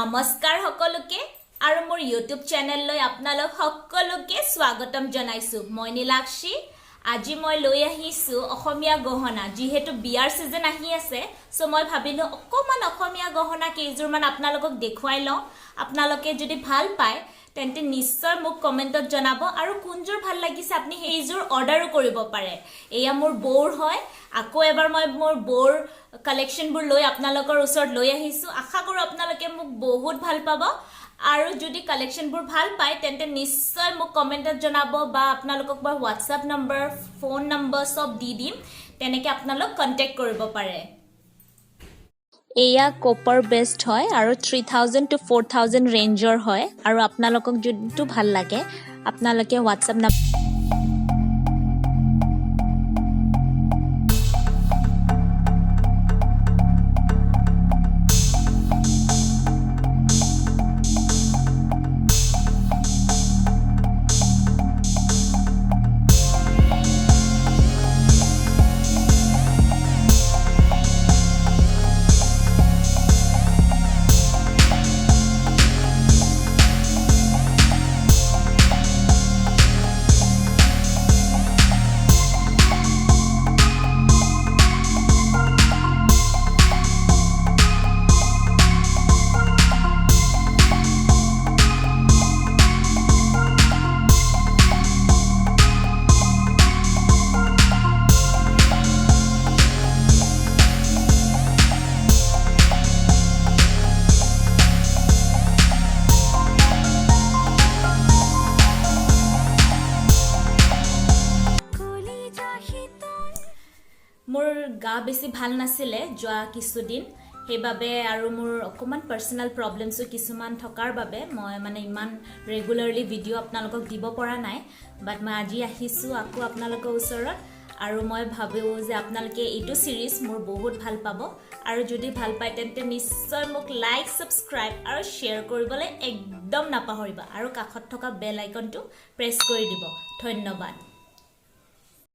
নমস্কাৰ সকলোকে আৰু মোৰ YouTube চেনেল লৈ আপোনালোক সকলোকে স্বাগতম জনাইছো মই নীলাক্ষী আজি মই লৈ আহিছো অসমীয়া গহনা যিহেতু বিয়াৰ সিজন আহি আছে সো মই ভাবিলো অকমান অসমীয়া গহনা কেইজোৰ মান আপোনালোকক দেখুৱাই লওঁ আপোনালোকে যদি ভাল পায় তেন্তে নিশ্চয় মোক কমেন্টত জনাব আৰু কোনজোৰ ভাল লাগিছে আপুনি সেইজোৰ অৰ্ডাৰো কৰিব পাৰে এয়া মোৰ বৌৰ হয় আকৌ এবাৰ মই মোৰ বৌৰ কালেকশনবোৰ লৈ আপোনালোকৰ ওচৰত লৈ আহিছো আশা কৰো আপোনালোকে মোক বহুত ভাল পাব আৰু যদি কালেকশনবোৰ ভাল পায় তেন্তে নিশ্চয় মোক কমেন্টত জনাব বা আপোনালোকক বা WhatsApp নম্বৰ ফোন নম্বৰ সব দি দিম তেনেকে আপোনালোক কন্টাক্ট কৰিব পাৰে এয়া কপাৰ বেস্ট হয় আৰু 3000 to 4000 ৰেঞ্জৰ হয় আৰু আপোনালোকক যদি ভাল লাগে আপোনালোকে WhatsApp নম্বৰ মোৰ গা বেছি ভাল নাছিলে যোৱা কিছুদিন হেবাবে আৰু মোৰ অকমান পাৰ্সোনাল প্ৰবলেমছও কিছুমান থকাৰ বাবে মই মানে ইমান ৰেগুলাৰলি ভিডিও আপোনালোকক দিব পৰা নাই বাট মই আজি আহিছো আকৌ আপোনালোকৰ ওচৰত আৰু মই ভাবিও যে আপোনালোকে এইটো সিৰিজ মোৰ বহুত ভাল পাব আৰু যদি ভাল পায় তেন্তে নিশ্চয় মোক লাইক সাবস্ক্ৰাইব আৰু শেয়াৰ কৰিবলৈ একদম নাপাহৰিবা আৰু কাষত থকা বেল আইকনটো প্ৰেছ কৰি দিব ধন্যবাদ